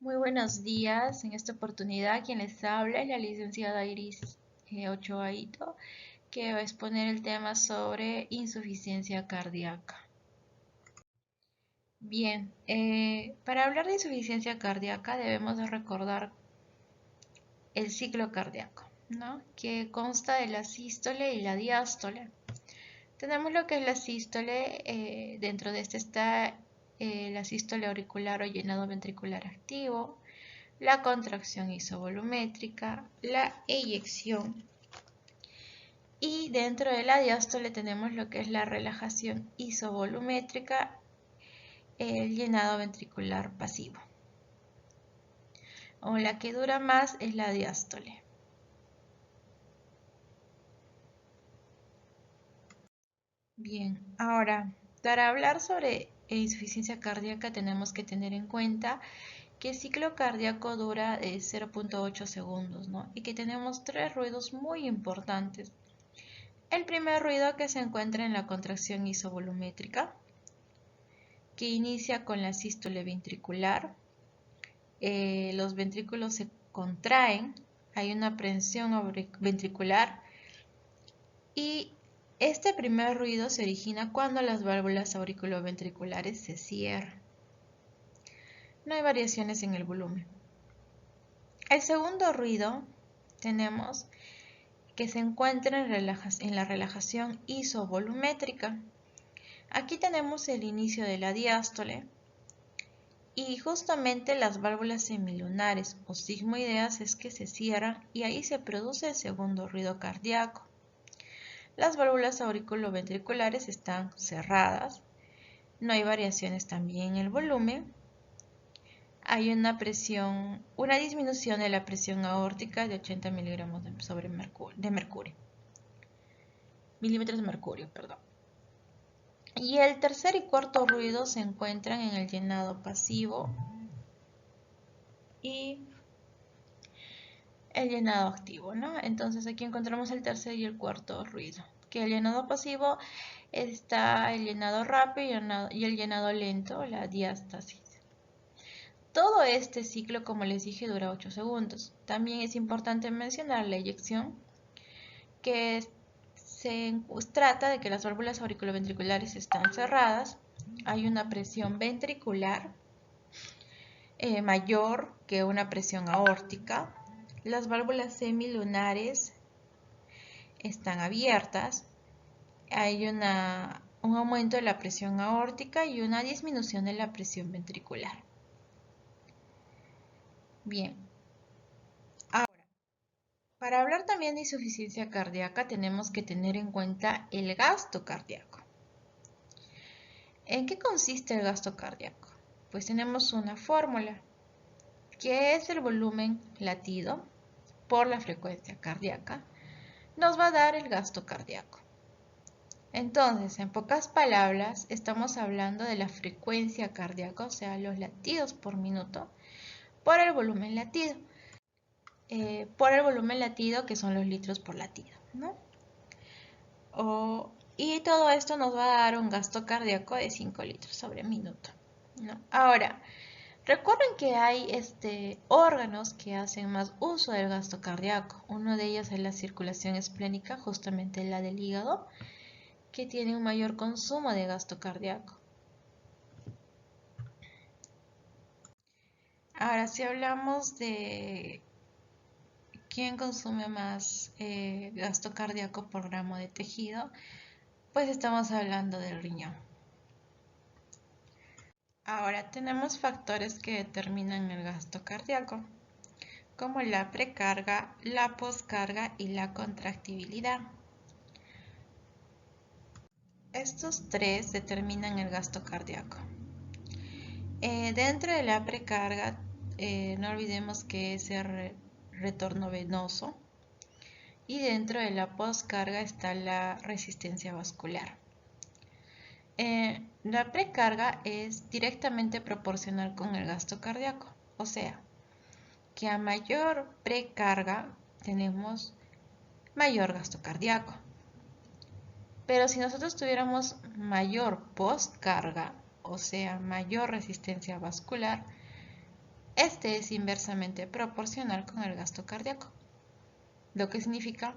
Muy buenos días. En esta oportunidad, quien les habla es la licenciada Iris Ochoa Ito, que va a exponer el tema sobre insuficiencia cardíaca. Bien, para hablar de insuficiencia cardíaca debemos de recordar el ciclo cardíaco, ¿no? Que consta de la sístole y la diástole. Tenemos lo que es la sístole, dentro de este está la sístole auricular o llenado ventricular activo, la contracción isovolumétrica, la eyección y dentro de la diástole tenemos lo que es la relajación isovolumétrica, el llenado ventricular pasivo. O la que dura más es la diástole. Bien, ahora para hablar sobre insuficiencia cardíaca tenemos que tener en cuenta que el ciclo cardíaco dura 0.8 segundos, ¿no? Y que tenemos tres ruidos muy importantes. El primer ruido que se encuentra en la contracción isovolumétrica, que inicia con la sístole ventricular. Los ventrículos se contraen, hay una presión ventricular y este primer ruido se origina cuando las válvulas auriculoventriculares se cierran. No hay variaciones en el volumen. El segundo ruido tenemos que se encuentra en la relajación isovolumétrica. Aquí tenemos el inicio de la diástole y justamente las válvulas semilunares o sigmoideas es que se cierran y ahí se produce el segundo ruido cardíaco. Las válvulas auriculoventriculares están cerradas, no hay variaciones también en el volumen, hay una disminución de la presión aórtica de 80 milímetros de mercurio, perdón. Y el tercer y cuarto ruido se encuentran en el llenado pasivo y el llenado activo, ¿no? Entonces aquí encontramos el tercer y el cuarto ruido. Que el llenado pasivo está el llenado rápido y el llenado lento, la diástasis. Todo este ciclo, como les dije, dura 8 segundos. También es importante mencionar la eyección, que se trata de que las válvulas auriculoventriculares están cerradas, hay una presión ventricular mayor que una presión aórtica, las válvulas semilunares están abiertas, hay un aumento de la presión aórtica y una disminución de la presión ventricular. Bien, ahora, para hablar también de insuficiencia cardíaca tenemos que tener en cuenta el gasto cardíaco. ¿En qué consiste el gasto cardíaco? Pues tenemos una fórmula, que es el volumen latido por la frecuencia cardíaca, nos va a dar el gasto cardíaco. Entonces, en pocas palabras, estamos hablando de la frecuencia cardíaca, o sea, los latidos por minuto, por el volumen latido. Por el volumen latido, que son los litros por latido, ¿no? Y todo esto nos va a dar un gasto cardíaco de 5 litros sobre minuto, ¿no? Ahora, recuerden que hay órganos que hacen más uso del gasto cardíaco. Uno de ellos es la circulación esplénica, justamente la del hígado, que tiene un mayor consumo de gasto cardíaco. Ahora, si hablamos de quién consume más gasto cardíaco por gramo de tejido, pues estamos hablando del riñón. Ahora tenemos factores que determinan el gasto cardíaco, como la precarga, la poscarga y la contractibilidad. Estos tres determinan el gasto cardíaco. Dentro de la precarga, no olvidemos que es el retorno venoso. Y dentro de la poscarga está la resistencia vascular. La precarga es directamente proporcional con el gasto cardíaco. O sea, que a mayor precarga tenemos mayor gasto cardíaco. Pero si nosotros tuviéramos mayor postcarga, o sea, mayor resistencia vascular, este es inversamente proporcional con el gasto cardíaco, lo que significa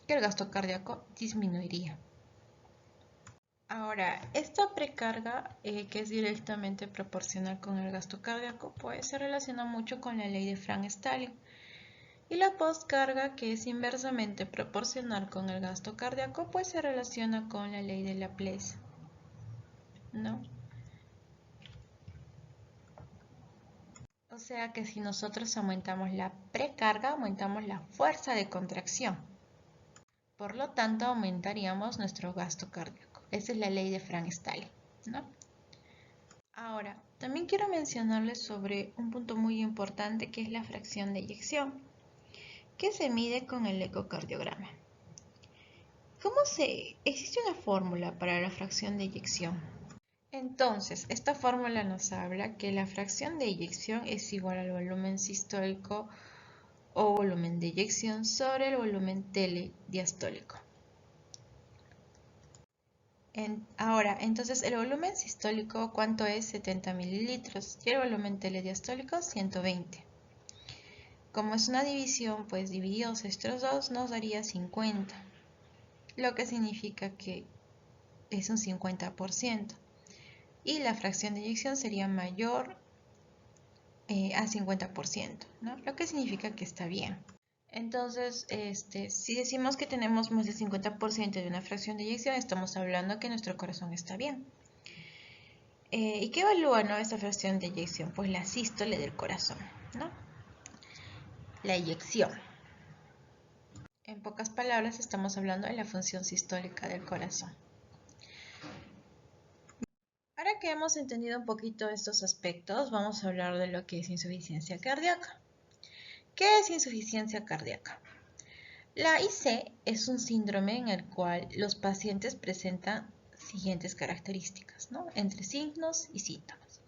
que el gasto cardíaco disminuiría. Ahora, esta precarga, que es directamente proporcional con el gasto cardíaco, pues se relaciona mucho con la ley de Frank-Stalin. Y la postcarga, que es inversamente proporcional con el gasto cardíaco, pues se relaciona con la ley de Laplace, ¿no? O sea que si nosotros aumentamos la precarga, aumentamos la fuerza de contracción. Por lo tanto, aumentaríamos nuestro gasto cardíaco. Esa es la ley de Frank-Stalin, ¿no? Ahora, también quiero mencionarles sobre un punto muy importante que es la fracción de eyección, que se mide con el ecocardiograma. ¿Existe una fórmula para la fracción de eyección? Entonces, esta fórmula nos habla que la fracción de eyección es igual al volumen sistólico o volumen de eyección sobre el volumen telediastólico. Ahora, entonces el volumen sistólico, ¿cuánto es? 70 mililitros y el volumen telediastólico 120. Como es una división, pues divididos estos dos nos daría 50, lo que significa que es un 50%. Y la fracción de eyección sería mayor a 50%, ¿no? Lo que significa que está bien. Entonces, si decimos que tenemos más del 50% de una fracción de eyección, estamos hablando que nuestro corazón está bien. ¿Y qué evalúa, no, esta fracción de eyección? Pues la sístole del corazón, ¿no? La eyección. En pocas palabras, estamos hablando de la función sistólica del corazón. Ahora que hemos entendido un poquito estos aspectos, vamos a hablar de lo que es insuficiencia cardíaca. ¿Qué es insuficiencia cardíaca? La IC es un síndrome en el cual los pacientes presentan siguientes características, ¿no? Entre signos y síntomas.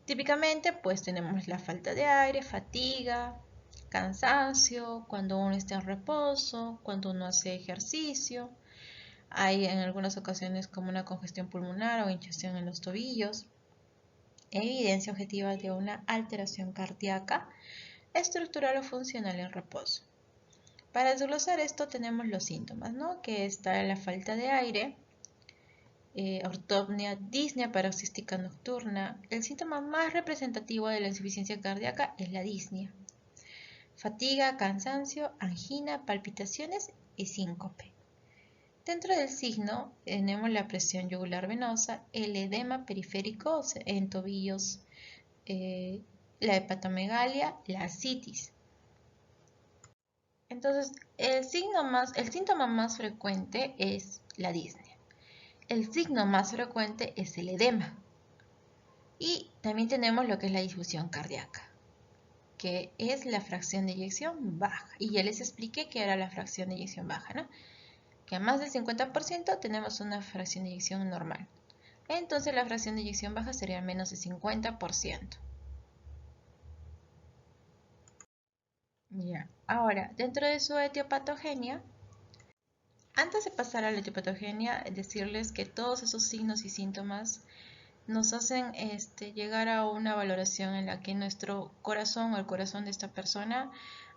Típicamente, pues tenemos la falta de aire, fatiga, cansancio, cuando uno está en reposo, cuando uno hace ejercicio. Hay en algunas ocasiones como una congestión pulmonar o hinchazón en los tobillos. Evidencia objetiva de una alteración cardíaca, estructural o funcional en reposo. Para desglosar esto tenemos los síntomas, ¿no? Que está la falta de aire, ortopnea, disnea paroxística nocturna. El síntoma más representativo de la insuficiencia cardíaca es la disnea. Fatiga, cansancio, angina, palpitaciones y síncope. Dentro del signo tenemos la presión yugular venosa, el edema periférico en tobillos, la hepatomegalia, la ascitis. Entonces, el síntoma más frecuente es la disnea. El signo más frecuente es el edema. Y también tenemos lo que es la disfunción cardíaca, que es la fracción de eyección baja. Y ya les expliqué qué era la fracción de eyección baja, ¿no? Que a más del 50% tenemos una fracción de eyección normal. Entonces la fracción de eyección baja sería menos de 50%. Ya. Ahora, dentro de su etiopatogenia, antes de pasar a la etiopatogenia, decirles que todos esos signos y síntomas nos hacen llegar a una valoración en la que nuestro corazón o el corazón de esta persona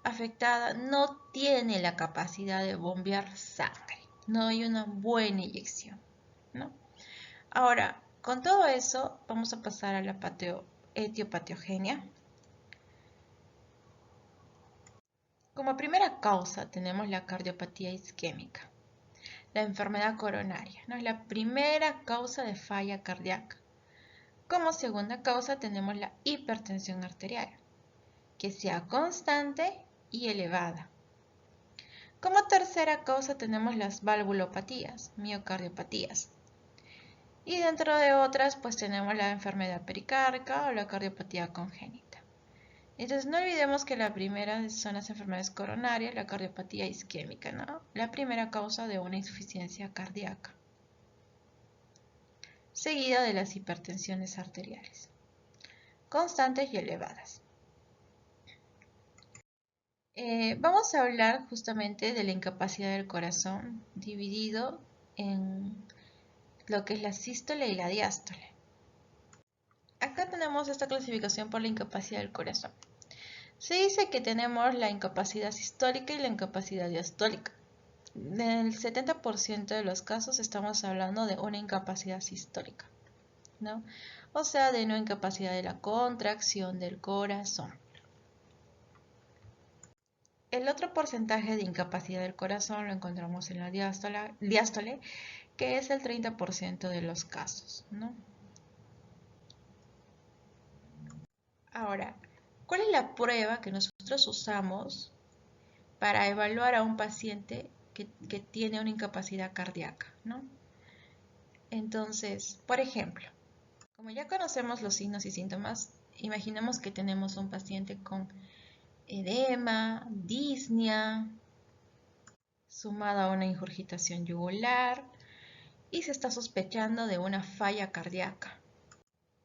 afectada no tiene la capacidad de bombear sangre, no hay una buena eyección, ¿no? Ahora, con todo eso, vamos a pasar a la etiopatogenia. Como primera causa tenemos la cardiopatía isquémica, la enfermedad coronaria, ¿no? Es la primera causa de falla cardíaca. Como segunda causa tenemos la hipertensión arterial, que sea constante y elevada. Como tercera causa tenemos las valvulopatías, miocardiopatías. Y dentro de otras pues tenemos la enfermedad pericárdica o la cardiopatía congénita. Entonces no olvidemos que la primera son las enfermedades coronarias, la cardiopatía isquémica, ¿no? La primera causa de una insuficiencia cardíaca, seguida de las hipertensiones arteriales, constantes y elevadas. Vamos a hablar justamente de la incapacidad del corazón, dividido en lo que es la sístole y la diástole. Acá tenemos esta clasificación por la incapacidad del corazón. Se dice que tenemos la incapacidad sistólica y la incapacidad diastólica. En el 70% de los casos estamos hablando de una incapacidad sistólica, ¿no? O sea, de una incapacidad de la contracción del corazón. El otro porcentaje de incapacidad del corazón lo encontramos en la diástole, que es el 30% de los casos, ¿no? Ahora, ¿cuál es la prueba que nosotros usamos para evaluar a un paciente que tiene una incapacidad cardíaca, ¿no? Entonces, por ejemplo, como ya conocemos los signos y síntomas, imaginemos que tenemos un paciente con edema, disnea, sumada a una ingurgitación yugular y se está sospechando de una falla cardíaca.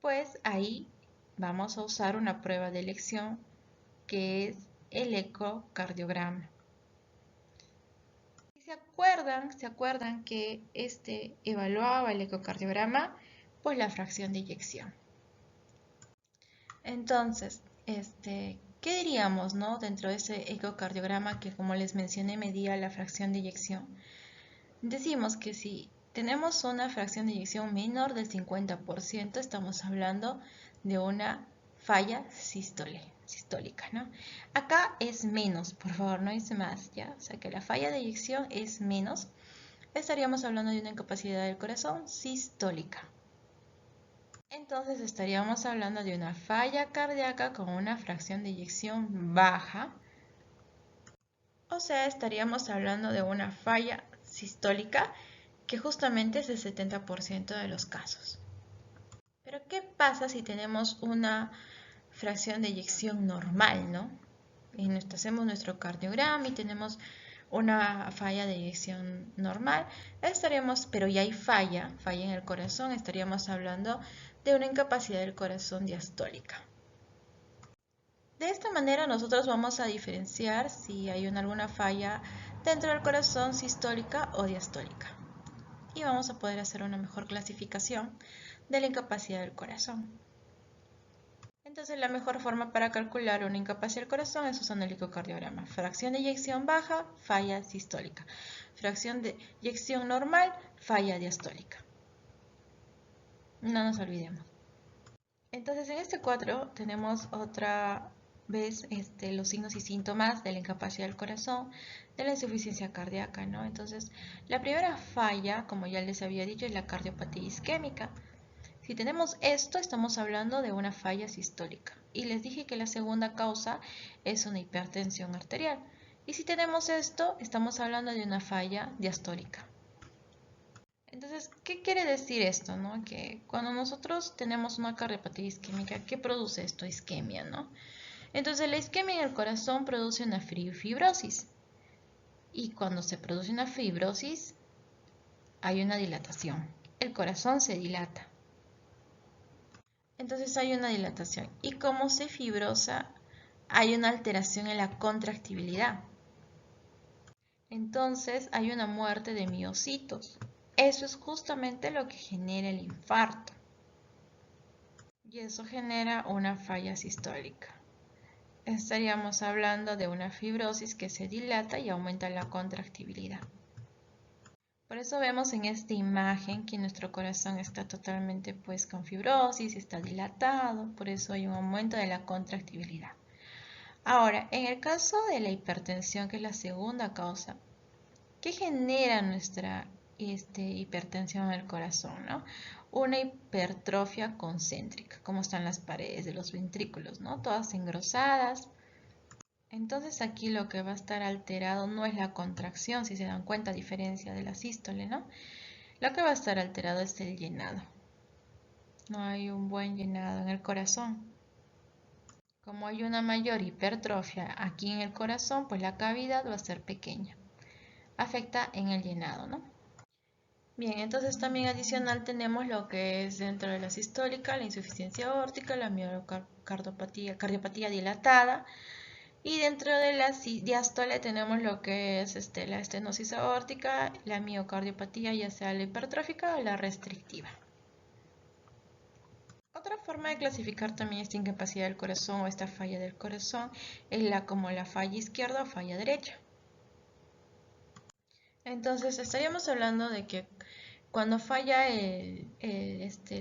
Pues ahí vamos a usar una prueba de elección que es el ecocardiograma. ¿Se acuerdan que evaluaba el ecocardiograma? Pues la fracción de eyección. Entonces, ¿qué diríamos, no? Dentro de ese ecocardiograma que, como les mencioné, medía la fracción de eyección. Decimos que si tenemos una fracción de eyección menor del 50%, estamos hablando de una falla sistólica, ¿no? Acá es menos, por favor, no es más, ¿ya? O sea que la falla de eyección es menos. Estaríamos hablando de una incapacidad del corazón sistólica. Entonces estaríamos hablando de una falla cardíaca con una fracción de eyección baja. O sea, estaríamos hablando de una falla sistólica que justamente es el 70% de los casos. Pero ¿qué pasa si tenemos una fracción de eyección normal, ¿no? Hacemos nuestro cardiograma y tenemos una falla de eyección normal, pero ya hay falla en el corazón, estaríamos hablando de una incapacidad del corazón diastólica. De esta manera nosotros vamos a diferenciar si hay alguna falla dentro del corazón sistólica o diastólica. Y vamos a poder hacer una mejor clasificación de la incapacidad del corazón. Entonces la mejor forma para calcular una incapacidad del corazón es usando el ecocardiograma. Fracción de eyección baja, falla sistólica. Fracción de eyección normal, falla diastólica. No nos olvidemos. Entonces en este cuadro tenemos otra vez los signos y síntomas de la incapacidad del corazón, de la insuficiencia cardíaca, ¿no? Entonces la primera falla, como ya les había dicho, es la cardiopatía isquémica. Si tenemos esto, estamos hablando de una falla sistólica. Y les dije que la segunda causa es una hipertensión arterial. Y si tenemos esto, estamos hablando de una falla diastólica. Entonces, ¿qué quiere decir esto, no? Que cuando nosotros tenemos una cardiopatía isquémica, ¿qué produce esto? Isquemia, ¿no? Entonces, la isquemia en el corazón produce una fibrosis. Y cuando se produce una fibrosis, hay una dilatación. El corazón se dilata. Entonces hay una dilatación. Y como se fibrosa, hay una alteración en la contractibilidad. Entonces hay una muerte de miocitos. Eso es justamente lo que genera el infarto. Y eso genera una falla sistólica. Estaríamos hablando de una fibrosis que se dilata y aumenta la contractibilidad. Por eso vemos en esta imagen que nuestro corazón está totalmente con fibrosis, está dilatado, por eso hay un aumento de la contractibilidad. Ahora, en el caso de la hipertensión, que es la segunda causa, ¿qué genera nuestra hipertensión del corazón, ¿no? Una hipertrofia concéntrica, como están las paredes de los ventrículos, ¿no? Todas engrosadas. Entonces aquí lo que va a estar alterado no es la contracción, si se dan cuenta, a diferencia de la sístole, ¿no? Lo que va a estar alterado es el llenado. No hay un buen llenado en el corazón. Como hay una mayor hipertrofia aquí en el corazón, pues la cavidad va a ser pequeña. Afecta en el llenado, ¿no? Bien, entonces también adicional tenemos lo que es dentro de la sistólica, la insuficiencia aórtica, la cardiopatía dilatada. Y dentro de la diástole tenemos lo que es la estenosis aórtica, la miocardiopatía, ya sea la hipertrófica o la restrictiva. Otra forma de clasificar también esta incapacidad del corazón o esta falla del corazón es como la falla izquierda o falla derecha. Entonces estaríamos hablando de que cuando falla el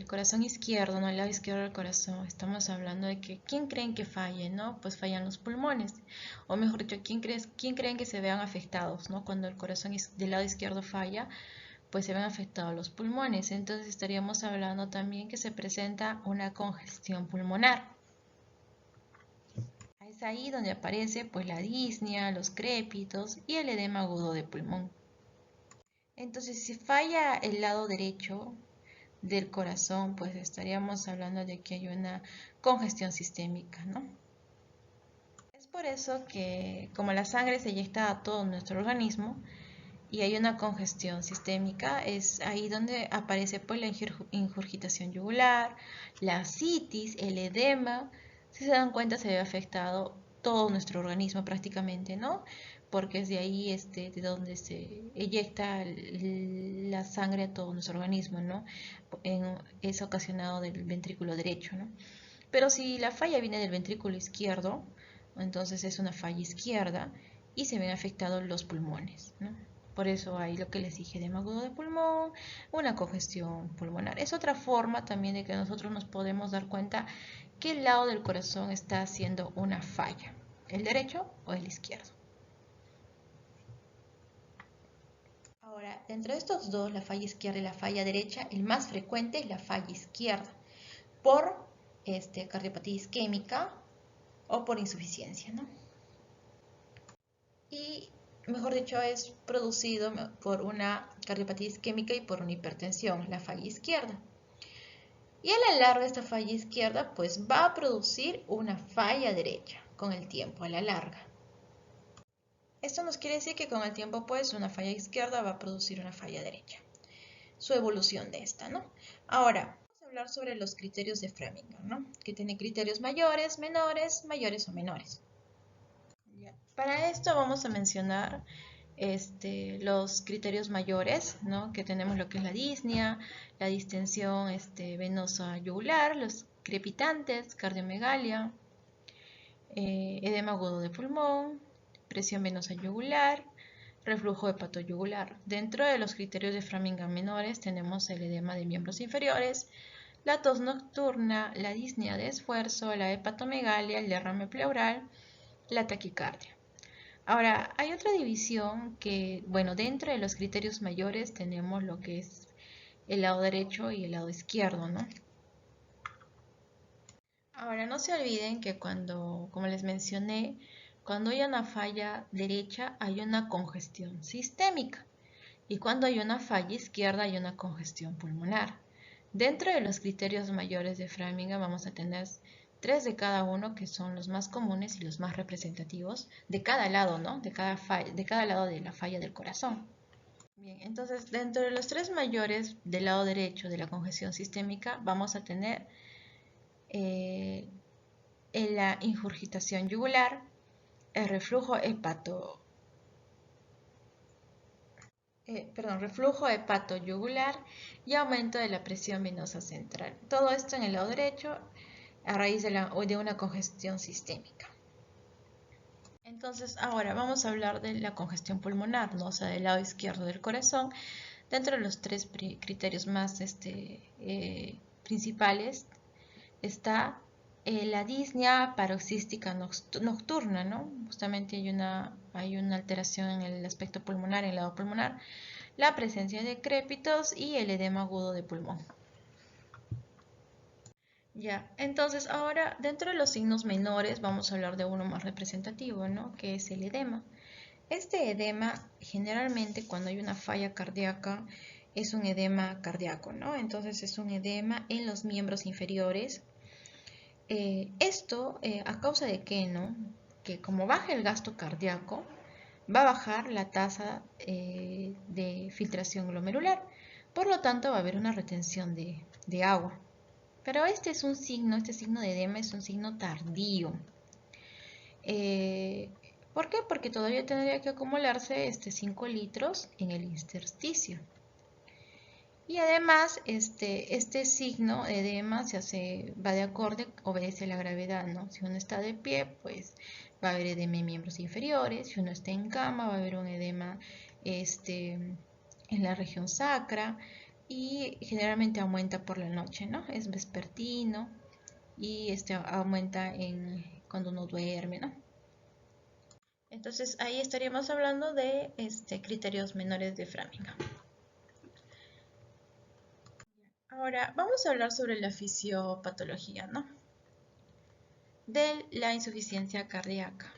corazón izquierdo, ¿no? El lado izquierdo del corazón, estamos hablando de que ¿quién creen que falle, no? Pues fallan los pulmones. O mejor dicho, ¿quién creen que se vean afectados, no? Cuando el corazón del lado izquierdo falla, pues se ven afectados los pulmones. Entonces estaríamos hablando también que se presenta una congestión pulmonar. Es ahí donde aparece pues la disnea, los crépitos y el edema agudo de pulmón. Entonces, si falla el lado derecho del corazón, pues estaríamos hablando de que hay una congestión sistémica, ¿no? Es por eso que como la sangre se inyecta a todo nuestro organismo y hay una congestión sistémica, es ahí donde aparece pues la ingurgitación yugular, la ascitis, el edema. Si se dan cuenta, se ve afectado todo nuestro organismo prácticamente, ¿no? Porque es de ahí de donde se eyecta la sangre a todo nuestro organismo, ¿no? Es ocasionado del ventrículo derecho, ¿no? Pero si la falla viene del ventrículo izquierdo, entonces es una falla izquierda y se ven afectados los pulmones, ¿no? Por eso hay lo que les dije, edema agudo de pulmón, una congestión pulmonar. Es otra forma también de que nosotros nos podemos dar cuenta qué lado del corazón está haciendo una falla, el derecho o el izquierdo. Ahora, dentro de estos dos, la falla izquierda y la falla derecha, el más frecuente es la falla izquierda, por cardiopatía isquémica o por insuficiencia, ¿no? Y, mejor dicho, es producido por una cardiopatía isquémica y por una hipertensión, la falla izquierda. Y a la larga esta falla izquierda pues va a producir una falla derecha con el tiempo, a la larga. Esto nos quiere decir que con el tiempo pues una falla izquierda va a producir una falla derecha. Su evolución de esta, ¿no? Ahora, vamos a hablar sobre los criterios de Framingham, ¿no? Que tiene criterios mayores, menores, mayores o menores. Para esto vamos a mencionar los criterios mayores, ¿no? Que tenemos lo que es la disnea, la distensión venosa yugular, los crepitantes, cardiomegalia, edema agudo de pulmón, presión venosa yugular, reflujo hepatoyugular. Dentro de los criterios de Framingham menores tenemos el edema de miembros inferiores, la tos nocturna, la disnea de esfuerzo, la hepatomegalia, el derrame pleural, la taquicardia. Ahora, hay otra división que, bueno, dentro de los criterios mayores tenemos lo que es el lado derecho y el lado izquierdo, ¿no? Ahora, no se olviden que como les mencioné, cuando hay una falla derecha hay una congestión sistémica y cuando hay una falla izquierda hay una congestión pulmonar. Dentro de los criterios mayores de Framingham vamos a tener 3 de cada uno que son los más comunes y los más representativos de cada lado, ¿no? De cada lado de la falla del corazón. Bien, entonces dentro de los 3 mayores del lado derecho de la congestión sistémica vamos a tener la ingurgitación yugular, el reflujo hepatoyugular y aumento de la presión venosa central. Todo esto en el lado derecho a raíz de una congestión sistémica. Entonces, ahora vamos a hablar de la congestión pulmonar, ¿no? O sea, del lado izquierdo del corazón. Dentro de los 3 criterios más principales está la disnea paroxística nocturna, ¿no? Justamente hay una alteración en el aspecto pulmonar, en el lado pulmonar, la presencia de crépitos y el edema agudo de pulmón. Ya, entonces ahora dentro de los signos menores vamos a hablar de uno más representativo, ¿no? Que es el edema. Este edema generalmente cuando hay una falla cardíaca es un edema cardíaco, ¿no? Entonces es un edema en los miembros inferiores. Esto a causa de qué, ¿no? Que como baja el gasto cardíaco, va a bajar la tasa de filtración glomerular. Por lo tanto, va a haber una retención de agua. Pero este signo de edema es un signo tardío. ¿Por qué? Porque todavía tendría que acumularse 5 litros en el intersticio. Y además, este signo de edema va de acorde, obedece a la gravedad, ¿no? Si uno está de pie, pues va a haber edema en miembros inferiores. Si uno está en cama, va a haber un edema en la región sacra. Y generalmente aumenta por la noche, ¿no? Es vespertino y aumenta cuando uno duerme, ¿no? Entonces ahí estaríamos hablando de criterios menores de Framingham. Ahora vamos a hablar sobre la fisiopatología, ¿no? De la insuficiencia cardíaca.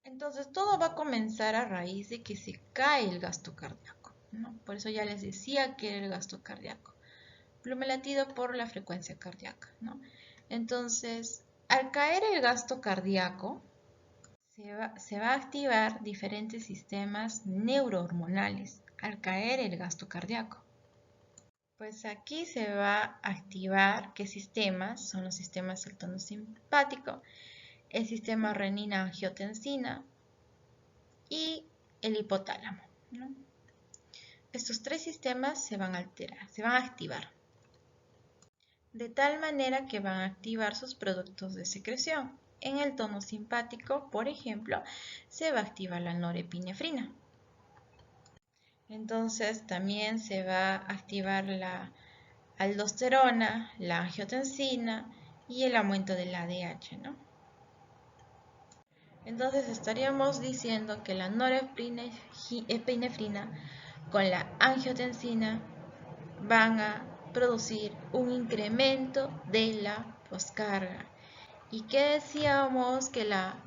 Entonces todo va a comenzar a raíz de que se cae el gasto cardíaco, ¿no? Por eso ya les decía que era el gasto cardíaco. Volumen latido por la frecuencia cardíaca, ¿no? Entonces, al caer el gasto cardíaco, se va a activar diferentes sistemas neurohormonales al caer el gasto cardíaco. Pues aquí se va a activar qué sistemas, son los sistemas del tono simpático, el sistema renina-angiotensina y el hipotálamo, ¿no? Estos tres sistemas se van a alterar, se van a activar, de tal manera que van a activar sus productos de secreción. En el tono simpático, por ejemplo, se va a activar la norepinefrina. Entonces también se va a activar la aldosterona, la angiotensina y el aumento del ADH, ¿no? Entonces estaríamos diciendo que la norepinefrina con la angiotensina van a producir un incremento de la poscarga. ¿Y qué decíamos? Que la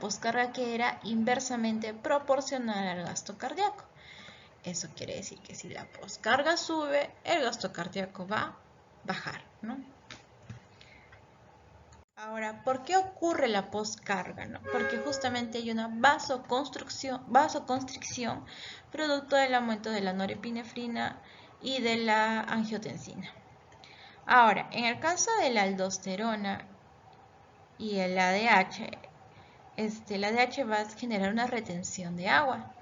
poscarga que era inversamente proporcional al gasto cardíaco. Eso quiere decir que si la poscarga sube, el gasto cardíaco va a bajar, ¿no? Ahora, ¿por qué ocurre la poscarga? ¿No? Porque justamente hay una vasoconstricción producto del aumento de la norepinefrina y de la angiotensina. Ahora, en el caso de la aldosterona y el ADH, el ADH va a generar una retención de agua.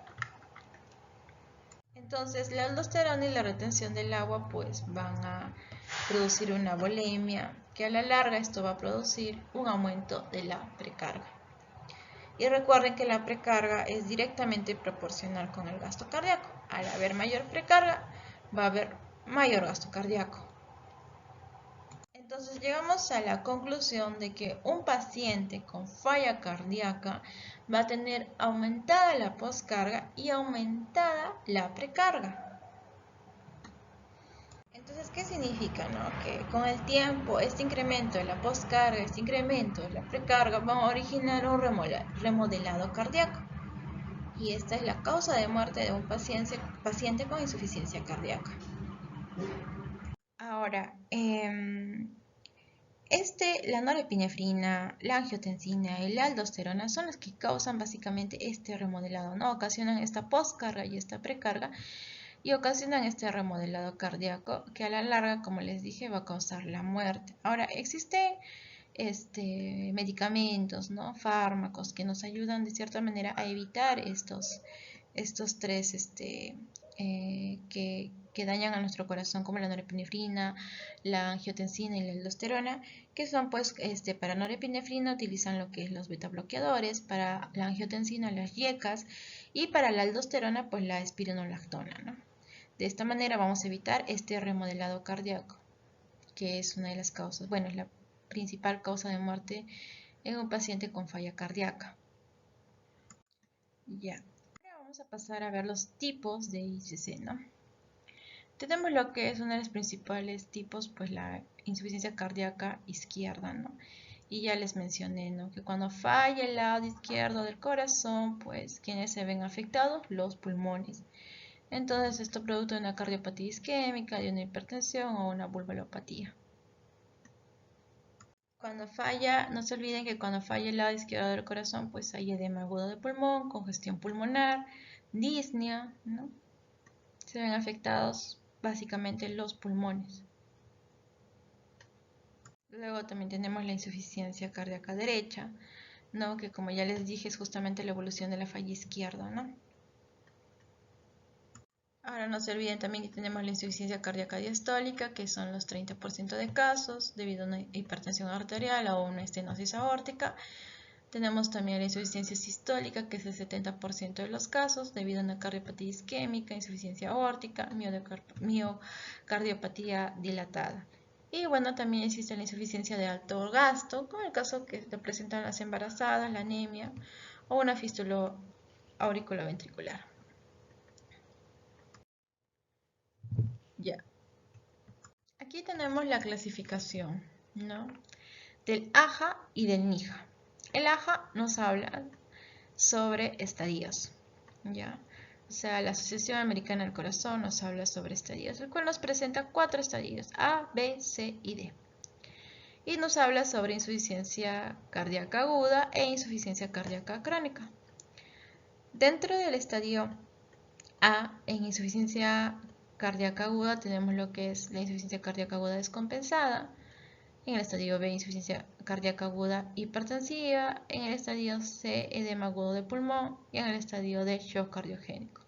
Entonces, la aldosterona y la retención del agua pues van a producir una volemia, que a la larga esto va a producir un aumento de la precarga. Y recuerden que la precarga es directamente proporcional con el gasto cardíaco. Al haber mayor precarga, va a haber mayor gasto cardíaco. Entonces llegamos a la conclusión de que un paciente con falla cardíaca va a tener aumentada la poscarga y aumentada la precarga. Entonces, ¿qué significa? ¿No? Que con el tiempo este incremento de la poscarga, este incremento de la precarga van a originar un remodelado cardíaco. Y esta es la causa de muerte de un paciente con insuficiencia cardíaca. Ahora, la norepinefrina, la angiotensina y la aldosterona son las que causan básicamente este remodelado, ¿no? Ocasionan esta poscarga y esta precarga y ocasionan este remodelado cardíaco que a la larga, como les dije, va a causar la muerte. Ahora, existen medicamentos, ¿no? Fármacos que nos ayudan de cierta manera a evitar estos tres que dañan a nuestro corazón, como la norepinefrina, la angiotensina y la aldosterona, que son pues para norepinefrina utilizan lo que es los beta bloqueadores, para la angiotensina las YECAS y para la aldosterona pues la espironolactona, ¿no? De esta manera vamos a evitar este remodelado cardíaco, que es una de las causas, bueno, es la principal causa de muerte en un paciente con falla cardíaca. Ya, ahora vamos a pasar a ver los tipos de ICC, ¿no? Tenemos lo que es uno de los principales tipos, pues la insuficiencia cardíaca izquierda, ¿no? Y ya les mencioné, ¿no? Que cuando falla el lado izquierdo del corazón, pues, ¿quiénes se ven afectados? Los pulmones. Entonces, esto producto de una cardiopatía isquémica, de una hipertensión o una vulvalopatía. Cuando falla, no se olviden que cuando falla el lado izquierdo del corazón, pues hay edema agudo de pulmón, congestión pulmonar, disnea, ¿no? Se ven afectados básicamente los pulmones. Luego también tenemos la insuficiencia cardíaca derecha, ¿no? Que como ya les dije es justamente la evolución de la falla izquierda, ¿no? Ahora no se olviden también que tenemos la insuficiencia cardíaca diastólica, que son los 30% de casos debido a una hipertensión arterial o una estenosis aórtica. Tenemos también la insuficiencia sistólica, que es el 70% de los casos debido a una cardiopatía isquémica, insuficiencia aórtica, miocardiopatía dilatada. Y bueno, también existe la insuficiencia de alto gasto, con el caso que te presentan las embarazadas, la anemia o una fístula auriculoventricular. Ya. Aquí tenemos la clasificación, ¿no?, del AJA y del NIJA. El AJA nos habla sobre estadios, ¿ya? O sea, la Asociación Americana del Corazón nos habla sobre estadios, el cual nos presenta 4 estadios, A, B, C y D. Y nos habla sobre insuficiencia cardíaca aguda e insuficiencia cardíaca crónica. Dentro del estadio A, en insuficiencia cardíaca aguda, tenemos lo que es la insuficiencia cardíaca aguda descompensada. En el estadio B, insuficiencia cardíaca aguda hipertensiva. En el estadio C, edema agudo de pulmón. Y en el estadio D, shock cardiogénico.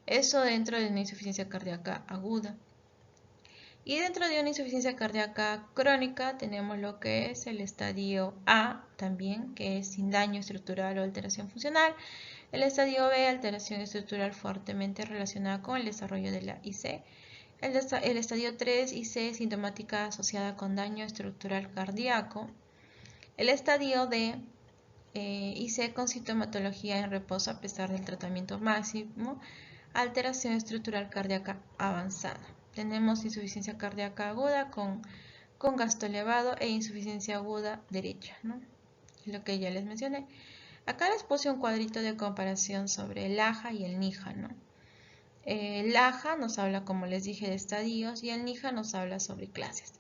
Eso dentro de una insuficiencia cardíaca aguda. Y dentro de una insuficiencia cardíaca crónica tenemos lo que es el estadio A también, que es sin daño estructural o alteración funcional. El estadio B, alteración estructural fuertemente relacionada con el desarrollo de la IC. El estadio 3 IC, sintomática asociada con daño estructural cardíaco. El estadio D, IC con sintomatología en reposo a pesar del tratamiento máximo, alteración estructural cardíaca avanzada. Tenemos insuficiencia cardíaca aguda con gasto elevado e insuficiencia aguda derecha, ¿no? Lo que ya les mencioné. Acá les puse un cuadrito de comparación sobre el AJA y el NIJA, ¿no? El AJA nos habla, como les dije, de estadios y el NIJA nos habla sobre clases.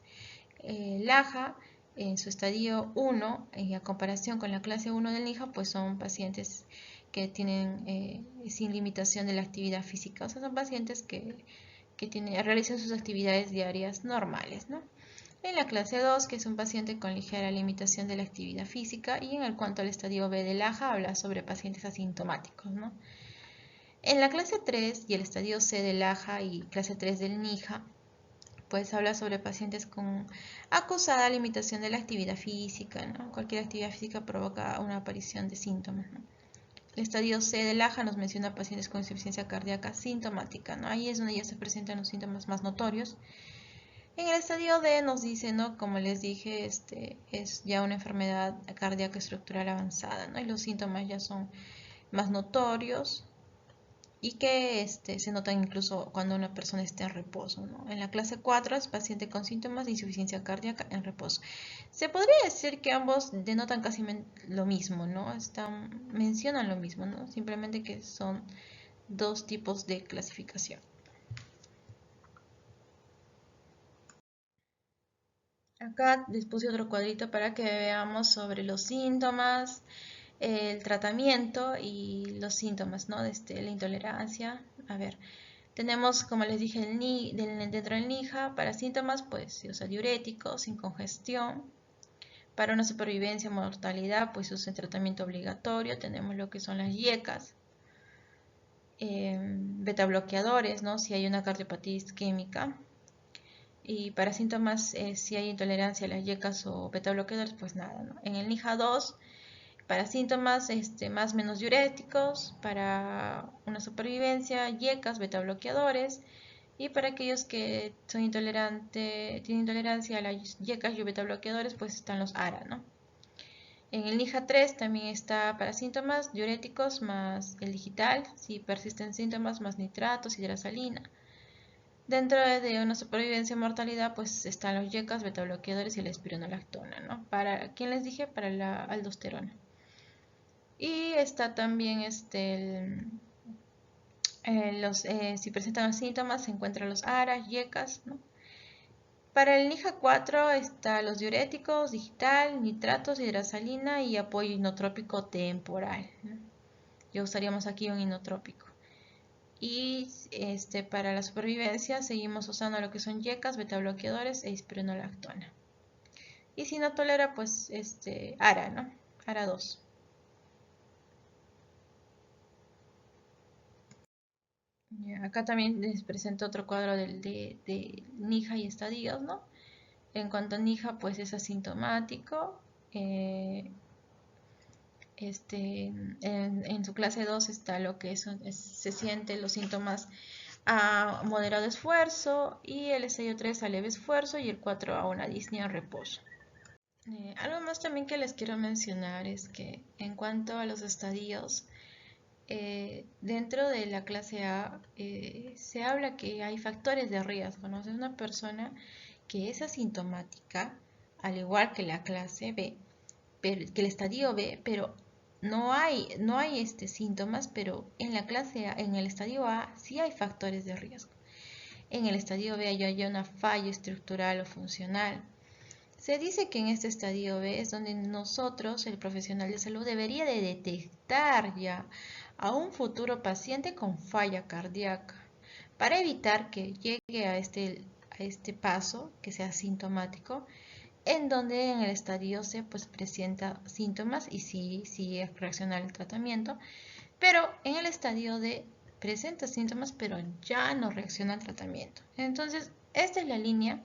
El AJA, en su estadio 1, a comparación con la clase 1 del NIJA, pues son pacientes que tienen sin limitación de la actividad física. O sea, son pacientes que realizan sus actividades diarias normales, ¿no? En la clase 2, que es un paciente con ligera limitación de la actividad física, y en el cuanto al estadio B del AJA, habla sobre pacientes asintomáticos, ¿no? En la clase 3 y el estadio C del AJA y clase 3 del NIJA, pues habla sobre pacientes con acusada limitación de la actividad física, ¿no? Cualquier actividad física provoca una aparición de síntomas, ¿no? El estadio C del AJA nos menciona pacientes con insuficiencia cardíaca sintomática, ¿no? Ahí es donde ya se presentan los síntomas más notorios. En el estadio D nos dice, ¿no?, como les dije, es ya una enfermedad cardíaca estructural avanzada, ¿no? Y los síntomas ya son más notorios y que se notan incluso cuando una persona está en reposo, ¿no? En la clase 4 es paciente con síntomas de insuficiencia cardíaca en reposo. Se podría decir que ambos denotan casi lo mismo, ¿no? Mencionan lo mismo, ¿no? Simplemente que son dos tipos de clasificación. Acá les puse otro cuadrito para que veamos sobre los síntomas, el tratamiento y los síntomas, ¿no?, de la intolerancia. A ver, tenemos, como les dije, dentro del NIJA, para síntomas, pues se usa diurético, sin congestión. Para una supervivencia, mortalidad, pues se usa en tratamiento obligatorio. Tenemos lo que son las YECAS, beta bloqueadores, ¿no?, si hay una cardiopatía isquémica. Y para síntomas, si hay intolerancia a las YECAS o beta bloqueadores, pues nada, ¿no? En el NIJA 2, para síntomas más menos diuréticos, para una supervivencia, YECAS, beta bloqueadores, y para aquellos que son tienen intolerancia a las YECAS y beta bloqueadores, pues están los ARA, ¿no? En el NIJA 3 también está para síntomas diuréticos más el digital, si persisten síntomas, más nitratos, hidrasalina. Dentro de una supervivencia y mortalidad, pues están los YECAS, beta bloqueadores y la espironolactona, ¿no? Para, ¿quién les dije? Para la aldosterona. Y está también si presentan los síntomas, se encuentran los ARAS, YECAS, ¿no? Para el NIJA 4 está los diuréticos, digital, nitratos, hidrasalina y apoyo inotrópico temporal, ¿no? Ya usaríamos aquí un inotrópico. Y para la supervivencia seguimos usando lo que son YECAS, beta bloqueadores e espironolactona. Y si no tolera, pues ARA, ¿no? ARA 2. Ya, acá también les presento otro cuadro de Nija y estadios, ¿no? En cuanto a Nija, pues es asintomático. eh, en su clase 2 está lo que se siente los síntomas a moderado esfuerzo, y el estadio 3 a leve esfuerzo, y el 4 a una disnea reposo. Algo más también que les quiero mencionar es que en cuanto a los estadios, dentro de la clase A se habla que hay factores de riesgo, ¿no? O sea, es una persona que es asintomática, al igual que la clase B, que el estadio B, pero no hay síntomas, pero en la clase A, en el estadio A, sí hay factores de riesgo. En el estadio B hay una falla estructural o funcional. Se dice que en este estadio B es donde nosotros, el profesional de salud, debería de detectar ya a un futuro paciente con falla cardíaca para evitar que llegue a este paso, que sea sintomático, en donde en el estadio C pues presenta síntomas y sí reacciona al tratamiento, pero en el estadio D presenta síntomas pero ya no reacciona al tratamiento. Entonces, esta es la línea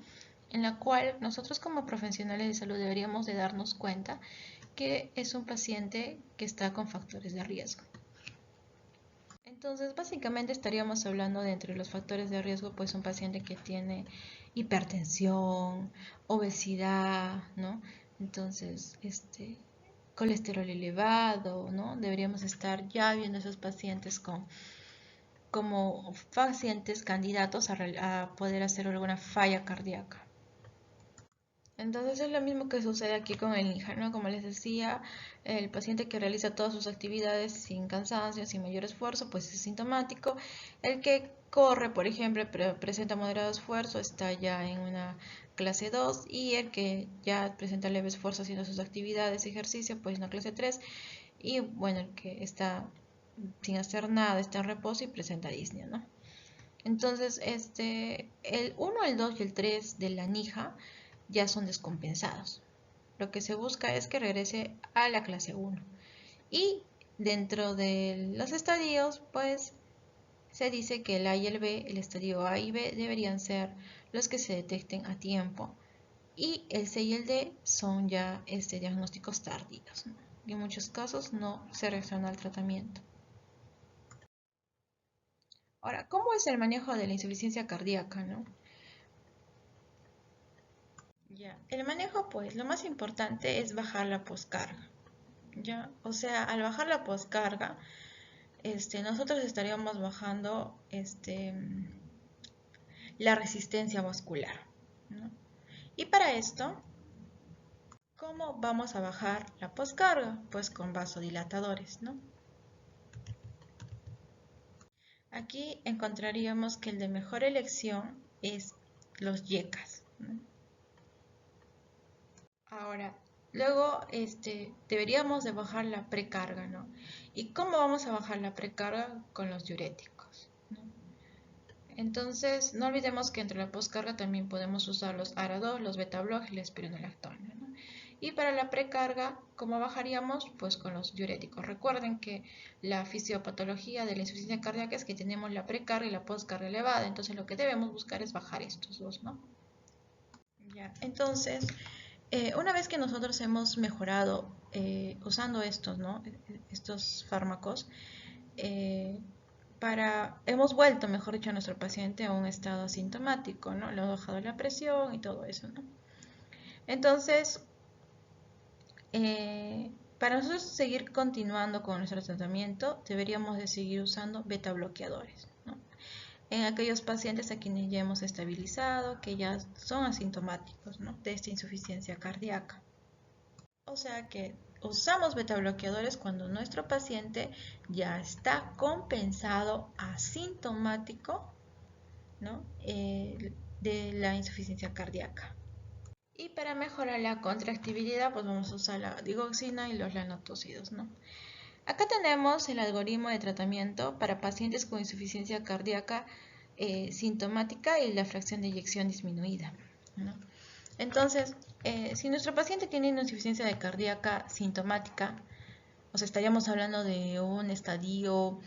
en la cual nosotros como profesionales de salud deberíamos de darnos cuenta que es un paciente que está con factores de riesgo. Entonces, básicamente estaríamos hablando de entre los factores de riesgo, pues un paciente que tiene hipertensión, obesidad, ¿no? Entonces, colesterol elevado, ¿no? Deberíamos estar ya viendo a esos pacientes como pacientes candidatos a poder hacer alguna falla cardíaca. Entonces es lo mismo que sucede aquí con el NIJA, ¿no? Como les decía, el paciente que realiza todas sus actividades sin cansancio, sin mayor esfuerzo, pues es sintomático. El que corre, por ejemplo, pero presenta moderado esfuerzo, está ya en una clase 2, y el que ya presenta leve esfuerzo haciendo sus actividades, ejercicio, pues en una clase 3. Y bueno, el que está sin hacer nada, está en reposo y presenta disnea, ¿no? Entonces, el 1, el 2 y el 3 de la NIJA ya son descompensados. Lo que se busca es que regrese a la clase 1. Y dentro de los estadios, pues se dice que el A y el B, el estadio A y B, deberían ser los que se detecten a tiempo. Y el C y el D son ya diagnósticos tardíos, ¿no? Y en muchos casos no se reacciona al tratamiento. Ahora, ¿cómo es el manejo de la insuficiencia cardíaca, no? Ya, el manejo, pues, lo más importante es bajar la poscarga. Ya, o sea, al bajar la poscarga, nosotros estaríamos bajando la resistencia vascular, ¿no? Y para esto, ¿cómo vamos a bajar la poscarga? Pues con vasodilatadores, ¿no? Aquí encontraríamos que el de mejor elección es los YECAS, ¿no? Ahora, luego deberíamos de bajar la precarga, ¿no? ¿Y cómo vamos a bajar la precarga? Con los diuréticos, ¿no? Entonces, no olvidemos que entre la poscarga también podemos usar los ARA2, los beta-block y la espironolactona, ¿no? Y para la precarga, ¿cómo bajaríamos? Pues con los diuréticos. Recuerden que la fisiopatología de la insuficiencia cardíaca es que tenemos la precarga y la poscarga elevada, entonces lo que debemos buscar es bajar estos dos, ¿no? Ya, entonces, una vez que nosotros hemos mejorado usando estos, ¿no? Estos fármacos, eh, hemos vuelto, mejor dicho, a nuestro paciente a un estado asintomático, ¿no? Le hemos bajado la presión y todo eso, ¿no? Entonces, para nosotros seguir continuando con nuestro tratamiento, deberíamos de seguir usando beta bloqueadores, ¿no? En aquellos pacientes a quienes ya hemos estabilizado, que ya son asintomáticos, ¿no? De esta insuficiencia cardíaca. O sea que usamos betabloqueadores cuando nuestro paciente ya está compensado asintomático, ¿no? De la insuficiencia cardíaca. Y para mejorar la contractibilidad, pues vamos a usar la digoxina y los lanotócidos, ¿no? Acá tenemos el algoritmo de tratamiento para pacientes con insuficiencia cardíaca sintomática y la fracción de eyección disminuida, ¿no? Entonces, si nuestro paciente tiene una insuficiencia cardíaca sintomática, o sea, estaríamos hablando de un estadio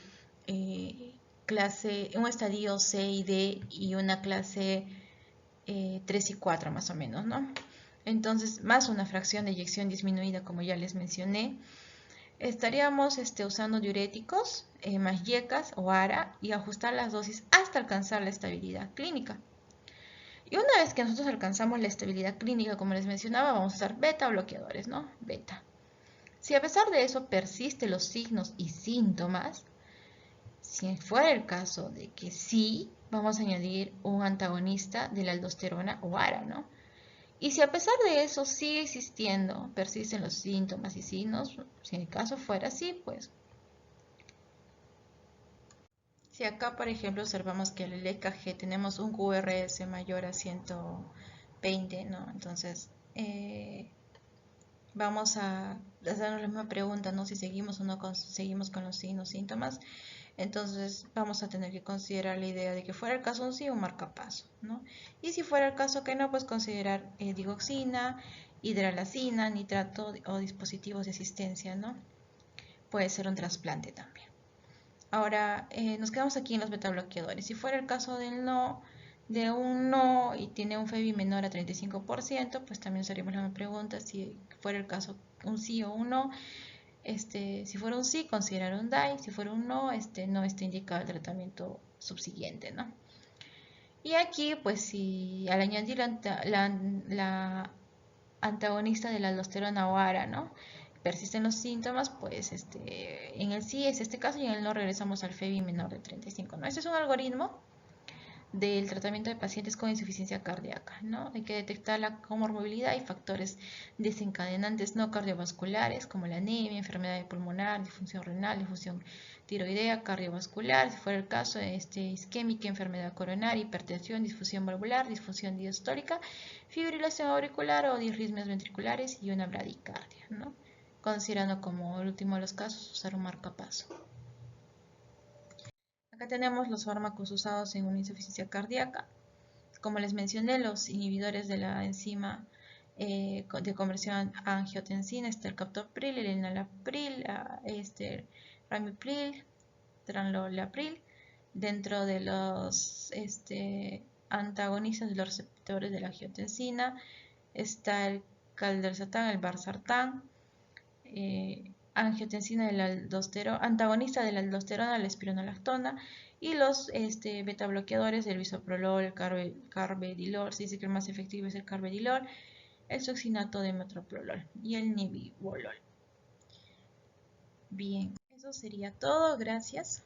un estadio C y D y una clase 3 y 4 más o menos, ¿no? Entonces, más una fracción de eyección disminuida, como ya les mencioné. Estaríamos usando diuréticos, más yecas o ARA y ajustar las dosis hasta alcanzar la estabilidad clínica. Y una vez que nosotros alcanzamos la estabilidad clínica, como les mencionaba, vamos a usar beta bloqueadores, ¿no? Beta. Si a pesar de eso persisten los signos y síntomas, si fuera el caso de que sí, vamos a añadir un antagonista de la aldosterona o ARA, ¿no? Y si a pesar de eso sigue existiendo, persisten los síntomas y signos, si el caso fuera así, pues si acá, por ejemplo, observamos que el EKG tenemos un QRS mayor a 120, ¿no? Entonces, vamos a hacernos la misma pregunta, ¿no? Si seguimos o no seguimos con los signos, síntomas. Entonces, vamos a tener que considerar la idea de que fuera el caso un sí, un marcapaso, ¿no? Y si fuera el caso que no, pues considerar digoxina, hidralazina, nitrato o dispositivos de asistencia, ¿no? Puede ser un trasplante también. Ahora, nos quedamos aquí en los betabloqueadores. Si fuera el caso del no, de un no y tiene un FEBI menor a 35%, pues también seríamos la misma pregunta. Si fuera el caso un sí o un no, si fuera un sí, considerar un DAI. Si fuera un no, no está indicado el tratamiento subsiguiente, ¿no? Y aquí, pues si al añadir la antagonista de la aldosterona o ARA, ¿no? Persisten los síntomas, pues en el sí es este caso y en el no regresamos al FEBI menor de 35, ¿no? Este es un algoritmo del tratamiento de pacientes con insuficiencia cardíaca, ¿no? Hay que detectar la comorbilidad y factores desencadenantes no cardiovasculares como la anemia, enfermedad pulmonar, disfunción renal, disfunción tiroidea, cardiovascular, si fuera el caso, isquémica, enfermedad coronaria, hipertensión, disfunción valvular, disfunción diastólica, fibrilación auricular o disritmias ventriculares y una bradicardia, ¿no? Considerando como el último de los casos usar un marcapaso. Acá tenemos los fármacos usados en una insuficiencia cardíaca. Como les mencioné, los inhibidores de la enzima de conversión a angiotensina, el captopril, el enalapril, ramipril, tranlonapril. Dentro de los antagonistas de los receptores de la angiotensina está el caldersatán, el valsartán, angiotensina del antagonista de la aldosterona, la espironolactona, y los beta bloqueadores del bisoprolol, el carvedilol, se dice que el más efectivo es el carvedilol, el succinato de metoprolol y el nebivolol. Bien, eso sería todo, gracias.